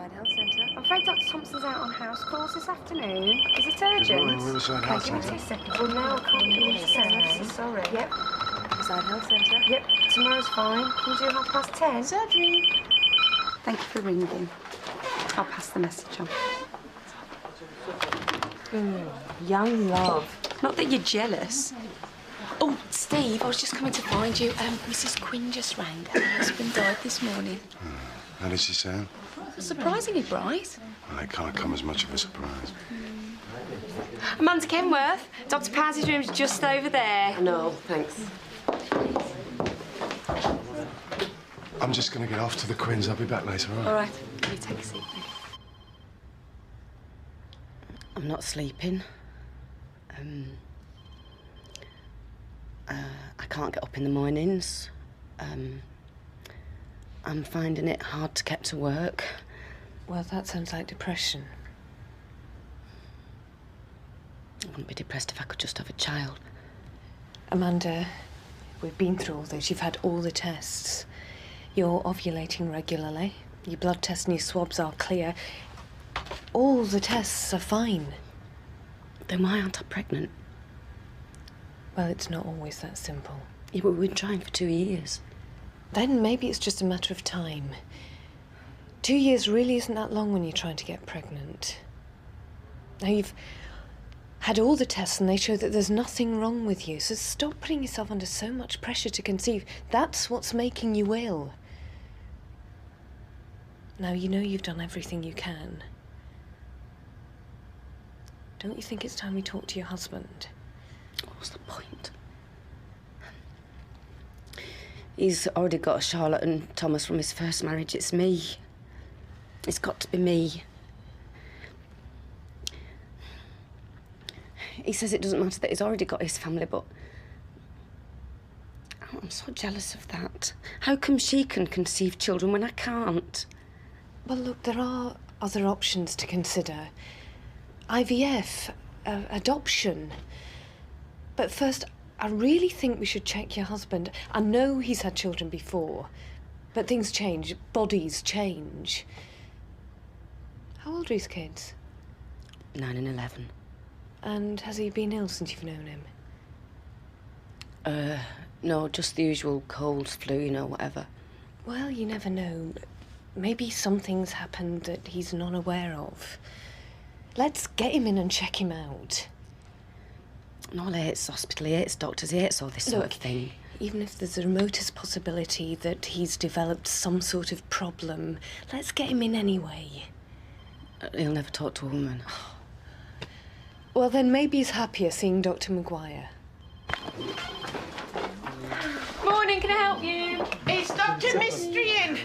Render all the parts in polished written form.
Riverside Health Centre. I'm afraid Dr. Thompson's out on house calls this afternoon. Is it urgent? Good morning, Riverside Health Give me Centre. 2 seconds. Well, now I can't get you to say. Sorry. Yep. Riverside Health Centre. Yep. Tomorrow's fine. Can you do 10:30? Surgery. Thank you for ringing. I'll pass the message on. Young love. Not that you're jealous. Oh, Steve, I was just coming to find you. Mrs. Quinn just rang. Her husband died this morning. How did she sound? Surprisingly bright. Well, it can't come as much of a surprise. Amanda Kenworth, Dr. Powers' room's just over there. No, thanks. I'm just going to get off to the Quinns. I'll be back later, all right? All right, you take a seat then. I'm not sleeping. I can't get up in the mornings. I'm finding it hard to get to work. Well, that sounds like depression. I wouldn't be depressed if I could just have a child. Amanda, we've been through all this. You've had all the tests. You're ovulating regularly. Your blood tests and your swabs are clear. All the tests are fine. Then why aren't I pregnant? Well, it's not always that simple. Yeah, but we've been trying for 2 years. Then maybe it's just a matter of time. 2 years really isn't that long when you're trying to get pregnant. Now, you've had all the tests and they show that there's nothing wrong with you, so stop putting yourself under so much pressure to conceive. That's what's making you ill. Now, you know you've done everything you can. Don't you think it's time we talk to your husband? What's the point? He's already got Charlotte and Thomas from his first marriage. It's me. It's got to be me. He says it doesn't matter that he's already got his family, but I'm so jealous of that. How come she can conceive children when I can't? Well, look, there are other options to consider. IVF, adoption. But first, I really think we should check your husband. I know he's had children before, but things change, bodies change. How old are his kids? 9 and 11. And has he been ill since you've known him? No, just the usual colds, flu, you know, whatever. Well, you never know. Maybe something's happened that he's not aware of. Let's get him in and check him out. No, he hates hospital, he hates doctors, he hates all this sort of thing. Even if there's the remotest possibility that he's developed some sort of problem, let's get him in anyway. He'll never talk to a woman. Well, then maybe he's happier seeing Dr. Maguire. Morning, can I help you? It's Dr. Mystery in.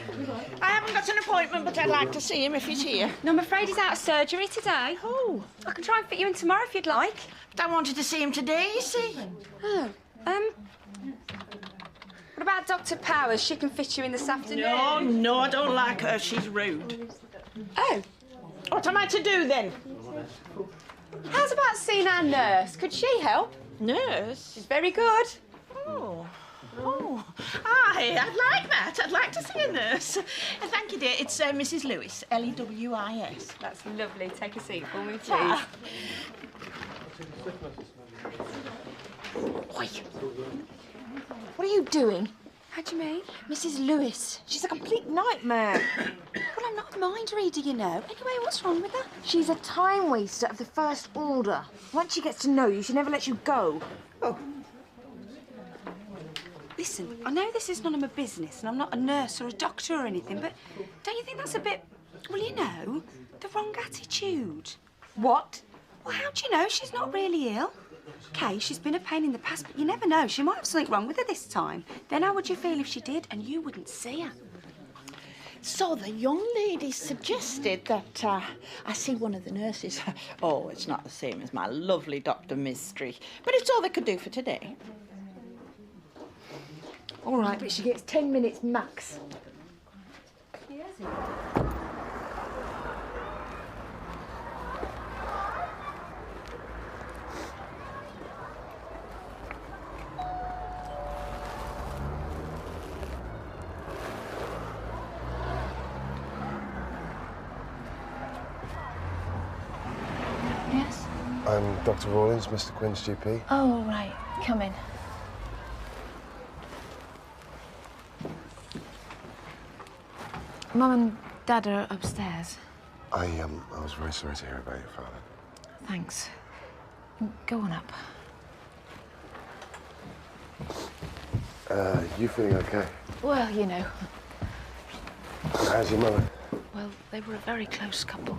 I haven't got an appointment, but I'd like to see him if he's here. No, I'm afraid he's out of surgery today. Oh, I can try and fit you in tomorrow if you'd like. but I wanted to see him today, you see. Oh, what about Dr. Powers? She can fit you in this afternoon. No, I don't like her. She's rude. Oh, What am I to do then? how's about seeing our nurse? Could she help? Nurse? She's very good. Oh, aye, I'd like that. I'd like to see a nurse. Thank you, dear. It's Mrs. Lewis, Lewis. That's lovely. Take a seat for me, please. Ah. Oi. What are you doing? How do you mean? Mrs. Lewis. She's a complete nightmare. Well, I'm not a mind reader, you know. Anyway, what's wrong with her? She's a time waster of the first order. Once she gets to know you, she never lets you go. Listen, I know this is none of my business and I'm not a nurse or a doctor or anything, but don't you think that's a bit, well, you know, the wrong attitude? What? Well, how do you know she's not really ill? OK, she's been a pain in the past, but you never know. She might have something wrong with her this time. Then how would you feel if she did and you wouldn't see her? So the young lady suggested that I see one of the nurses. Oh, it's not the same as my lovely Dr. Mystery, but it's all they could do for today. All right, but she gets 10 minutes max. I'm Dr. Rawlings, Mr. Quinn's GP. Oh, right. Come in. Mum and Dad are upstairs. I was very sorry to hear about your father. Thanks. Go on up. You feeling okay? Well, you know. How's your mother? Well, they were a very close couple.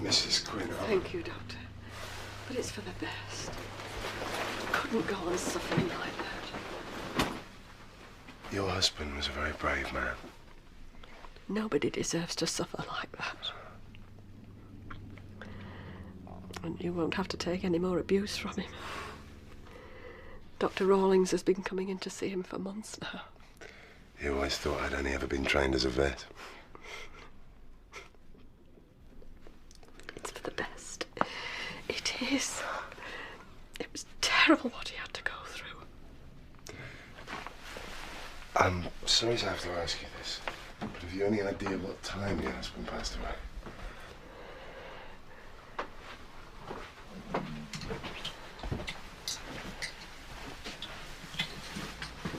Mrs. Quinn, Thank you, Doctor. But it's for the best. I couldn't go on suffering like that. your husband was a very brave man. Nobody deserves to suffer like that. And you won't have to take any more abuse from him. Dr. Rawlings has been coming in to see him for months now. You always thought I'd only ever been trained as a vet. It's for the best. It is. It was terrible what he had to go through. I'm sorry to have to ask you this, but have you any idea what time your husband passed away?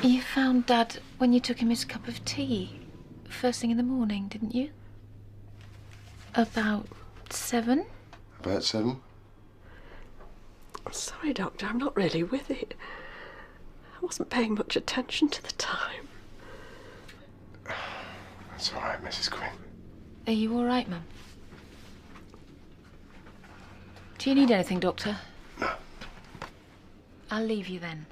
You found Dad when you took him his cup of tea, first thing in the morning, didn't you? About 7? About 7? I'm sorry, Doctor, I'm not really with it. I wasn't paying much attention to the time. That's all right, Mrs. Quinn. Are you all right, Mum? Do you need anything, Doctor? No. I'll leave you then.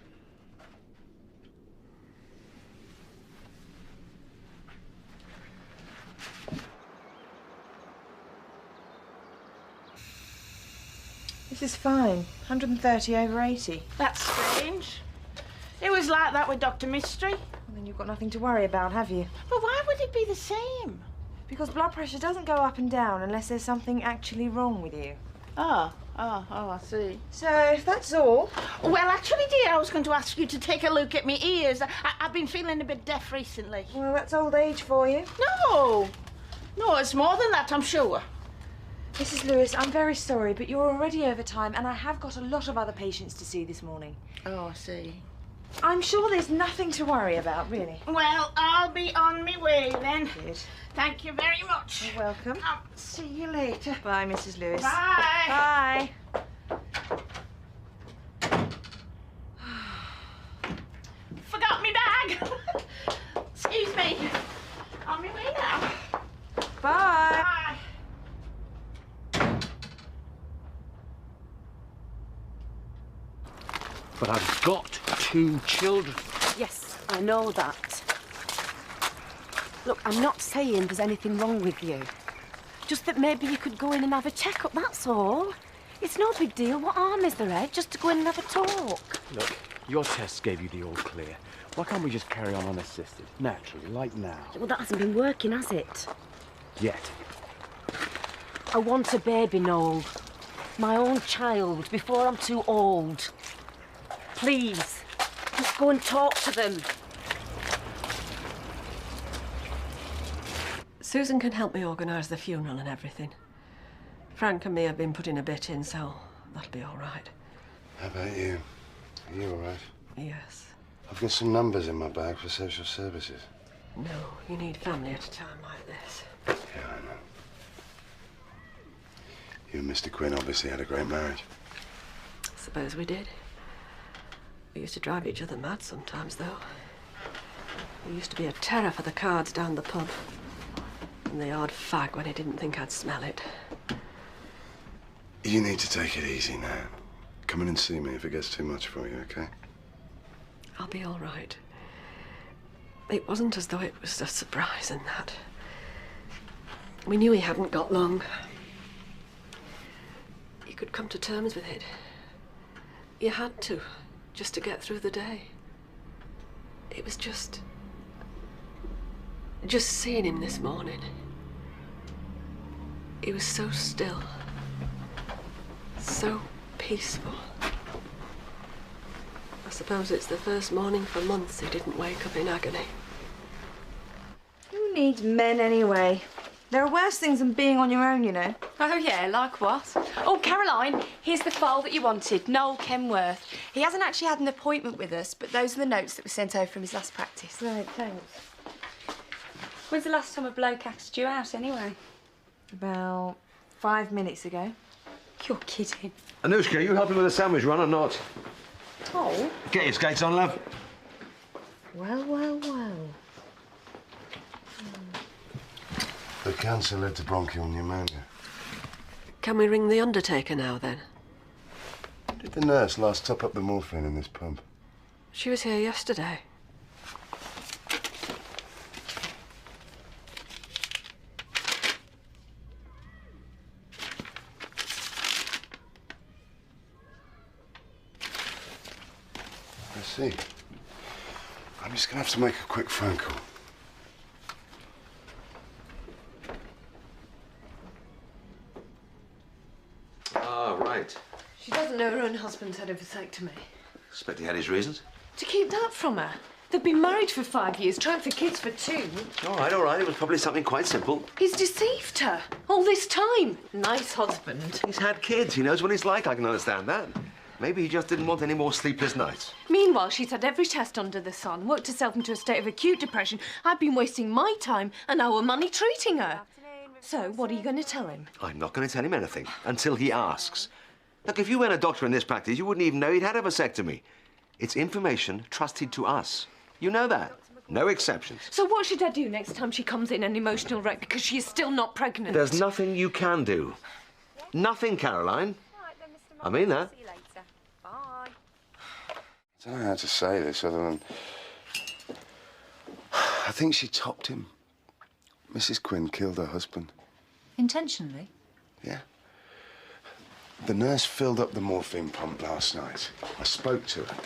This is fine. 130 over 80. That's strange. It was like that with Dr. Mystery. Well, then you've got nothing to worry about, have you? But why would it be the same? Because blood pressure doesn't go up and down unless there's something actually wrong with you. Oh, I see. So, if that's all... Well, actually, dear, I was going to ask you to take a look at my ears. I've been feeling a bit deaf recently. Well, that's old age for you. No, it's more than that, I'm sure. Mrs. Lewis, I'm very sorry, but you're already over time, and I have got a lot of other patients to see this morning. Oh, I see. I'm sure there's nothing to worry about, really. Well, I'll be on my way then. Good. Thank you very much. You're welcome. I'll see you later. Bye, Mrs. Lewis. Bye. Bye. Forgot my bag. Excuse me. On my way now. Bye. Bye. But I've got 2 children. Yes, I know that. Look, I'm not saying there's anything wrong with you. Just that maybe you could go in and have a checkup, that's all. It's no big deal. What harm is there, Ed? Just to go in and have a talk. Look, your tests gave you the all clear. Why can't we just carry on unassisted, naturally, like now? Well, that hasn't been working, has it? Yet. I want a baby, Noel. My own child, before I'm too old. Please, just go and talk to them. Susan can help me organise the funeral and everything. Frank and me have been putting a bit in, so that'll be all right. How about you? Are you all right? Yes. I've got some numbers in my bag for social services. No, you need family at a time like this. Yeah, I know. You and Mr. Quinn obviously had a great marriage. Suppose we did. We used to drive each other mad sometimes, though. He used to be a terror for the cards down the pub. And the odd fag when he didn't think I'd smell it. You need to take it easy now. Come in and see me if it gets too much for you, okay? I'll be all right. It wasn't as though it was a surprise and that. We knew he hadn't got long. You could come to terms with it. You had to, just to get through the day. It was just seeing him this morning. He was so still, so peaceful. I suppose it's the first morning for months he didn't wake up in agony. Who needs men anyway? There are worse things than being on your own, you know. Oh, yeah, like what? Oh, Caroline, here's the file that you wanted. Noel Kenworth. He hasn't actually had an appointment with us, but those are the notes that were sent over from his last practice. Right, thanks. When's the last time a bloke asked you out, anyway? About 5 minutes ago. You're kidding. Anushka, you helping with the sandwich run or not? Oh? Get your skates on, love. Well, well, well. The cancer led to bronchial pneumonia. Can we ring the undertaker now, then? Did the nurse last top up the morphine in this pump? She was here yesterday. I see. I'm just gonna have to make a quick phone call. Ah, right. She doesn't know her own husband's had a vasectomy. Expect he had his reasons. To keep that from her. They've been married for 5 years, tried for kids for 2. All right. It was probably something quite simple. He's deceived her all this time. Nice husband. He's had kids. He knows what he's like. I can understand that. Maybe he just didn't want any more sleepless nights. Meanwhile, she's had every test under the sun, worked herself into a state of acute depression. I've been wasting my time and our money treating her. So, what are you going to tell him? I'm not going to tell him anything until he asks. Look, if you weren't a doctor in this practice, you wouldn't even know he'd had a vasectomy. It's information trusted to us. You know that. No exceptions. So what should I do next time she comes in an emotional wreck because she is still not pregnant? There's nothing you can do. Nothing, Caroline. I mean that. I don't know how to say this other than... I think she topped him. Mrs. Quinn killed her husband. Intentionally? Yeah. The nurse filled up the morphine pump last night. I spoke to her.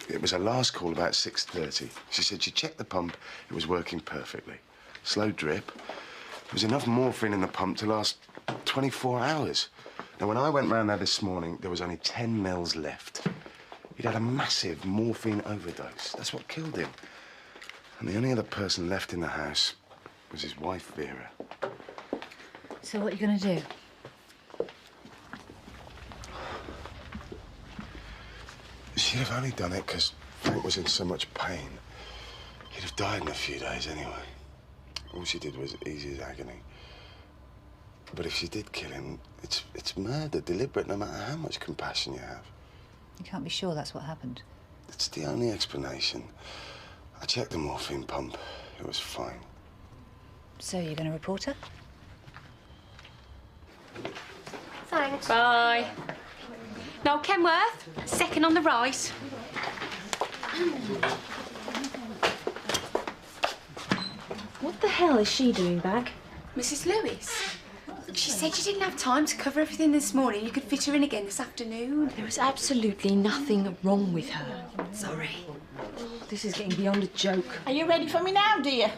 It was her last call about 6:30. She said she checked the pump. It was working perfectly. Slow drip. There was enough morphine in the pump to last 24 hours. Now, when I went round there this morning, there was only 10 mils left. He'd had a massive morphine overdose. That's what killed him. And the only other person left in the house was his wife, Vera. So what are you going to do? She'd have only done it because Frank was in so much pain. He'd have died in a few days anyway. All she did was ease his agony. But if she did kill him, it's murder, deliberate, no matter how much compassion you have. You can't be sure that's what happened. It's the only explanation. I checked the morphine pump. It was fine. So you're going to report her? Thanks. Bye. Noel Kenworth, second on the right. What the hell is she doing back? Mrs. Lewis. She said you didn't have time to cover everything this morning. You could fit her in again this afternoon. There was absolutely nothing wrong with her. Sorry. This is getting beyond a joke. Are you ready for me now, dear?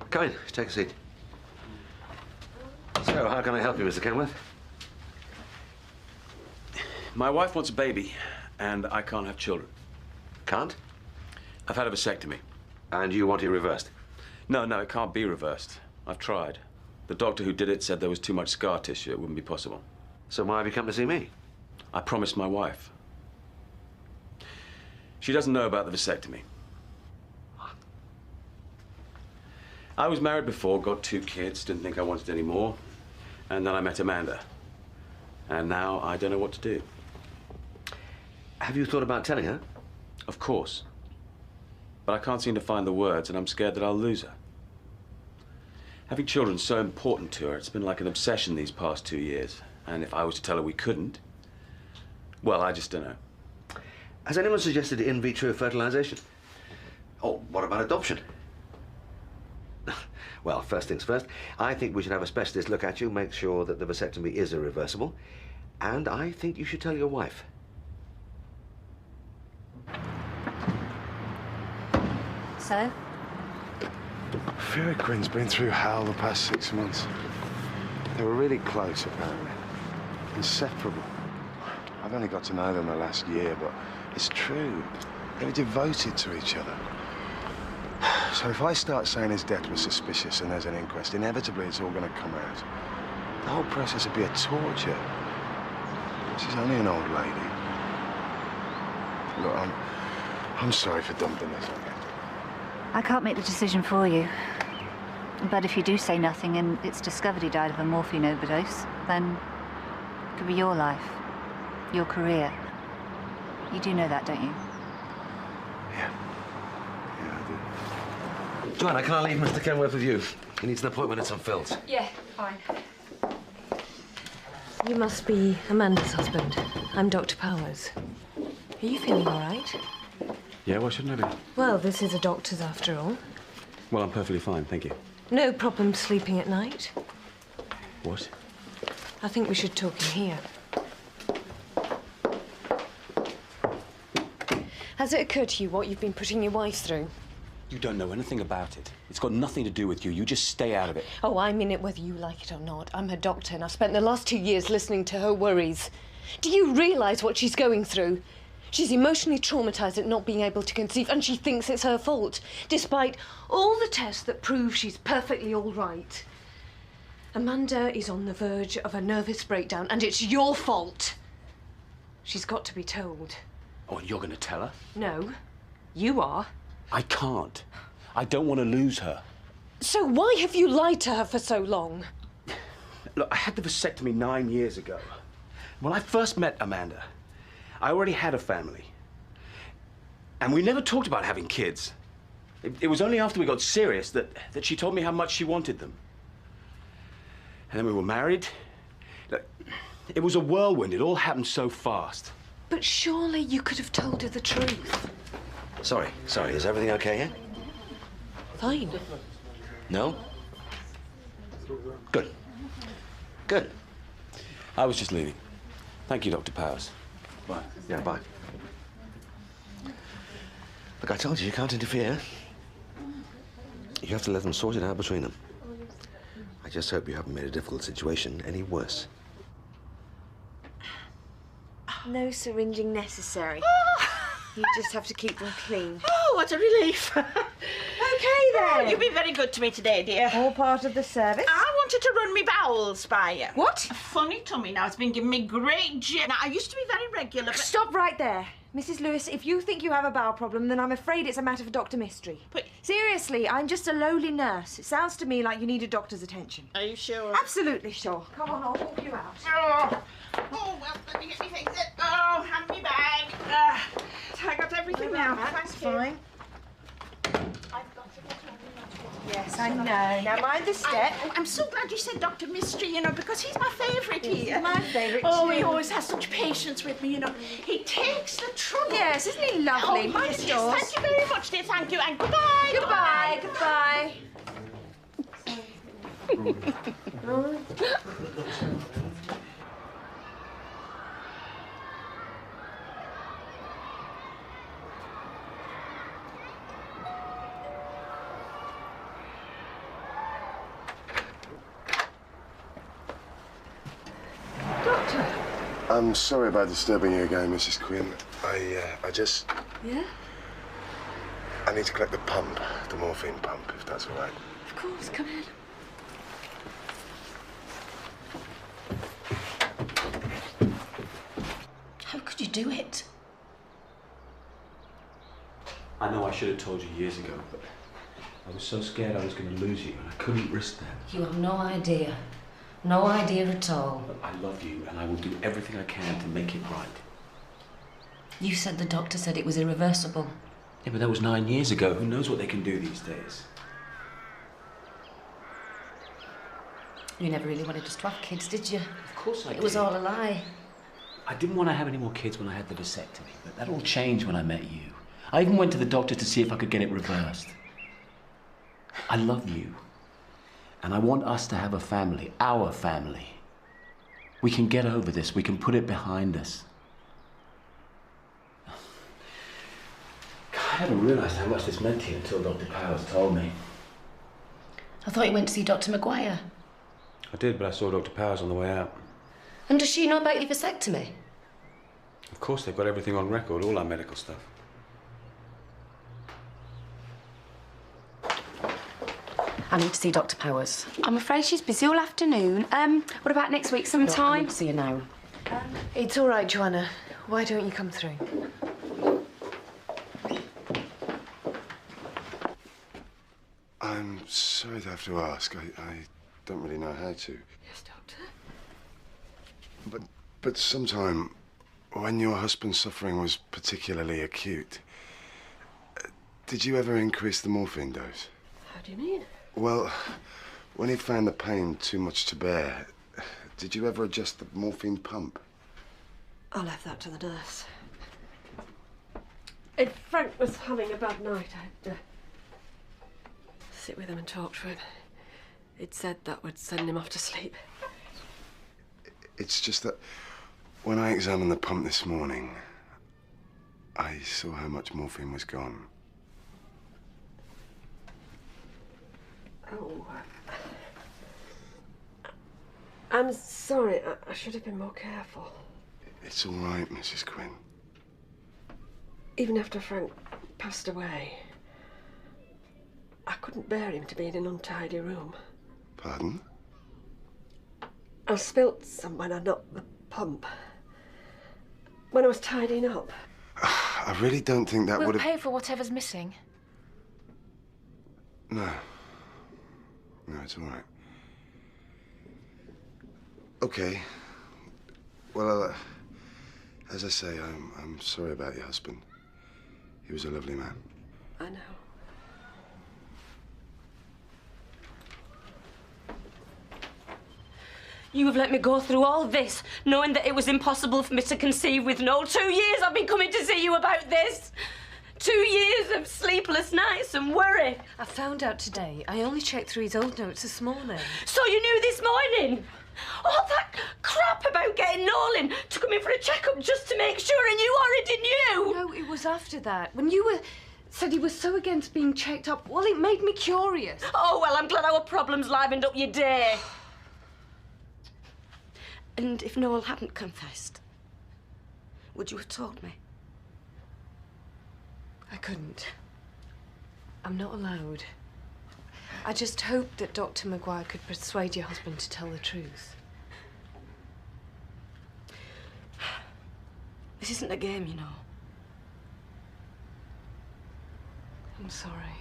Come in. Take a seat. So, how can I help you, Mr. Kenworth? My wife wants a baby, and I can't have children. Can't? I've had a vasectomy. And you want it reversed? No, it can't be reversed. I've tried. The doctor who did it said there was too much scar tissue. It wouldn't be possible. So why have you come to see me? I promised my wife. She doesn't know about the vasectomy. I was married before, got 2 kids, didn't think I wanted any more. And then I met Amanda. And now I don't know what to do. Have you thought about telling her? Of course. But I can't seem to find the words, and I'm scared that I'll lose her. Having children's so important to her. It's been like an obsession these past 2 years. And if I was to tell her we couldn't, well, I just don't know. Has anyone suggested in vitro fertilization? Or what about adoption? Well, first things first, I think we should have a specialist look at you, make sure that the vasectomy is irreversible. And I think you should tell your wife. So? Vera Quinn's been through hell the past 6 months. They were really close, apparently. Inseparable. I've only got to know them the last year, but it's true. They were devoted to each other. So if I start saying his death was suspicious and there's an inquest, inevitably it's all going to come out. The whole process would be a torture. She's only an old lady. Look, I'm sorry for dumping this on you. I can't make the decision for you. But if you do say nothing and it's discovered he died of a morphine overdose, then it could be your life, your career. You do know that, don't you? Yeah, I do. Joanna, can I leave Mr. Kenworth with you? He needs an appointment at St. Phil's. Yeah, fine. You must be Amanda's husband. I'm Dr. Powers. Are you feeling all right? Yeah, why shouldn't I be? Well, this is a doctor's after all. Well, I'm perfectly fine, thank you. No problem sleeping at night. What? I think we should talk in here. Has it occurred to you what you've been putting your wife through? You don't know anything about it. It's got nothing to do with you. You just stay out of it. Oh, I'm in it whether you like it or not. I'm her doctor and I've spent the last 2 years listening to her worries. Do you realise what she's going through? She's emotionally traumatised at not being able to conceive and she thinks it's her fault, despite all the tests that prove she's perfectly all right. Amanda is on the verge of a nervous breakdown and it's your fault. She's got to be told. Oh, and you're going to tell her? No, you are. I can't. I don't want to lose her. So why have you lied to her for so long? Look, I had the vasectomy 9 years ago. When I first met Amanda, I already had a family. And we never talked about having kids. It was only after we got serious that she told me how much she wanted them. And then we were married. Look, it was a whirlwind. It all happened so fast. But surely you could have told her the truth. Sorry, is everything okay here? Fine. No? Good. Good. I was just leaving. Thank you, Dr. Powers. Bye. Yeah, bye. Look, I told you can't interfere. You have to let them sort it out between them. I just hope you haven't made a difficult situation any worse. No syringing necessary. You just have to keep them clean. Oh, what a relief. Okay, then. Oh, you've been very good to me today, dear. All part of the service. I wanted to run me bowels by you. What? A funny tummy now. It's been giving me great jip. Now, I used to be very regular, but... Stop right there. Mrs. Lewis, if you think you have a bowel problem, then I'm afraid it's a matter for Dr. Mystery. But... Seriously, I'm just a lowly nurse. It sounds to me like you need a doctor's attention. Are you sure? Absolutely sure. Come on, I'll walk you out. Oh, well, let me get me things. Oh, hand me bag. I got everything now. Thanks, fine. I've got to get on. Yes, I know. Now mind the step. I'm so glad you said Dr. Mystery, you know, because he's my favourite here. My favourite Oh, too. he always has such patience with me, you know. He takes the trouble. Yes, isn't he lovely? Oh, Mind yes, yours. Thank you very much, dear. Thank you, and goodbye. Goodbye, goodbye. I'm sorry about disturbing you again, Mrs. Quinn. I just... Yeah? I need to collect the pump, the morphine pump, if that's all right. Of course, come in. How could you do it? I know I should have told you years ago, but I was so scared I was going to lose you, and I couldn't risk that. You have no idea. No idea at all. But I love you, and I will do everything I can to make it right. You said the doctor said it was irreversible. Yeah, but that was 9 years ago. Who knows what they can do these days? You never really wanted us to have kids, did you? Of course I did. It was all a lie. I didn't want to have any more kids when I had the vasectomy, but that all changed when I met you. I even went to the doctor to see if I could get it reversed. I love you. And I want us to have a family, our family. We can get over this. We can put it behind us. I hadn't realised how much this meant to you until Dr. Powers told me. I thought you went to see Dr. Maguire. I did, but I saw Dr. Powers on the way out. And does she know about your vasectomy? Of course, they've got everything on record, all our medical stuff. I need to see Dr. Powers. I'm afraid she's busy all afternoon. What about next week No, I sometime? need to see her now. It's all right, Joanna. Why don't you come through? I'm sorry to have to ask. I don't really know how to. Yes, Doctor? But sometime when your husband's suffering was particularly acute, did you ever increase the morphine dose? How do you mean? Well, when he found the pain too much to bear, did you ever adjust the morphine pump? I left that to the nurse. If Frank was having a bad night, I'd sit with him and talk to him. It said that would send him off to sleep. It's just that when I examined the pump this morning, I saw how much morphine was gone. Oh. I'm sorry. I should have been more careful. It's all right, Mrs. Quinn. Even after Frank passed away, I couldn't bear him to be in an untidy room. Pardon? I spilt some when I knocked the pump. When I was tidying up. I really don't think that We'll would have... pay for whatever's missing. No. No, it's all right. Okay. Well, as I say, I'm sorry about your husband. He was a lovely man. I know. You have let me go through all this, knowing that it was impossible for me to conceive with Noel. 2 years I've been coming to see you about this. 2 years of sleepless nights and worry. I found out today. I only checked through his old notes this morning. So you knew this morning? All that crap about getting Noel in to come in for a checkup just to make sure, and you already knew. No, it was after that. When you said he was so against being checked up, well, it made me curious. Oh, well, I'm glad our problems livened up your day. And if Noel hadn't confessed, would you have told me? I couldn't. I'm not allowed. I just hoped that Dr. Maguire could persuade your husband to tell the truth. This isn't a game, you know. I'm sorry.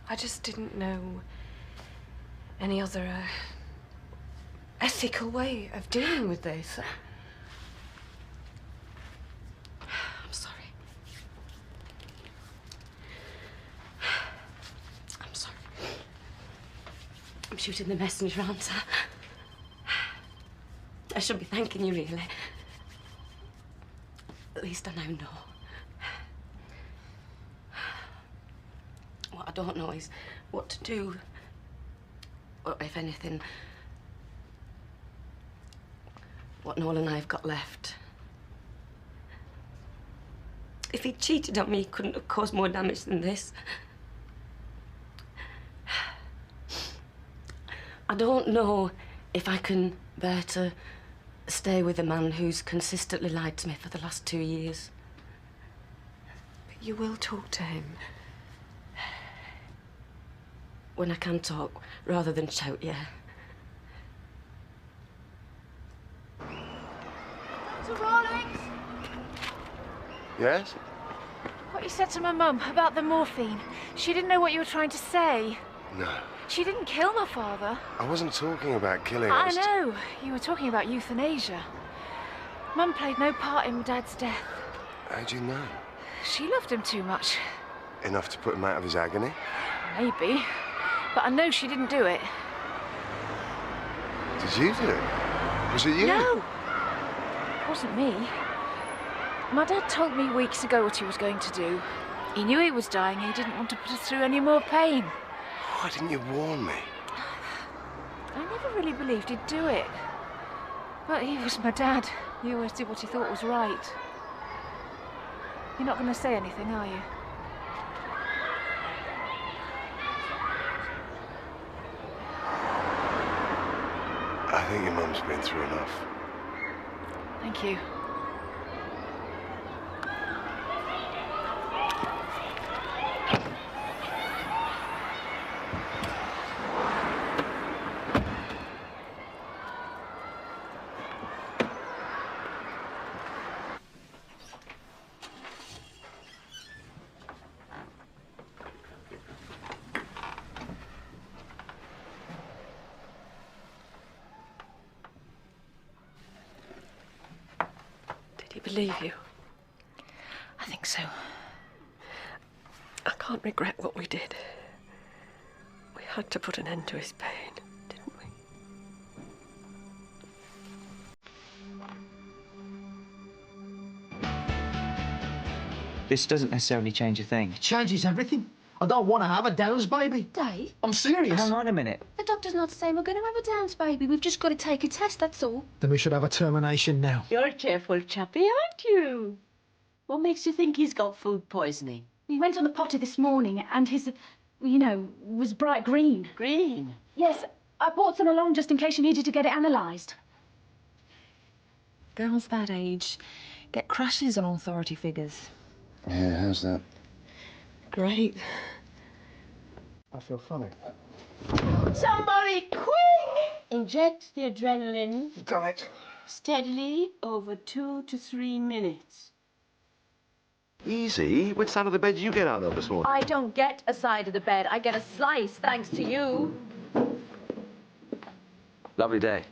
I just didn't know any other ethical way of dealing with this. I'm sorry. I'm sorry. I'm shooting the messenger answer. I should be thanking you, really. At least I now know. What I don't know is what to do, or if anything, what Noel and I have got left. If he'd cheated on me, he couldn't have caused more damage than this. I don't know if I can bear to stay with a man who's consistently lied to me for the last 2 years. But you will talk to him. When I can talk, rather than shout, yeah. Sir Rawlings, Yes? what you said to my mum about the morphine. She didn't know what you were trying to say. No. She didn't kill my father. I wasn't talking about killing. I was know. You were talking about euthanasia. Mum played no part in Dad's death. How'd you know? She loved him too much. Enough to put him out of his agony? Maybe. But I know she didn't do it. Did you do it? Was it you? No. It wasn't me. My dad told me weeks ago what he was going to do. He knew he was dying. He didn't want to put us through any more pain. Why didn't you warn me? I never really believed he'd do it. But he was my dad. He always did what he thought was right. You're not going to say anything, are you? I think your mum's been through enough. Thank you. believe you. I think so. I can't regret what we did. We had to put an end to his pain, didn't we? This doesn't necessarily change a thing. It changes everything. I don't want to have a Downs baby. Dave? I'm serious. Hang on a minute. The doctor's not saying we're going to have a Downs baby. We've just got to take a test, that's all. Then we should have a termination now. You're a cheerful chappy, aren't you? What makes you think he's got food poisoning? We went on the potty this morning and his, was bright green. Green? Yes, I brought some along just in case you needed to get it analysed. Girls that age get crushes on authority figures. Yeah, how's that? Great. I feel funny. Somebody quick! Inject the adrenaline. Got it. Steadily over 2 to 3 minutes. Easy. Which side of the bed did you get out of this morning? I don't get a side of the bed. I get a slice, thanks to you. Lovely day.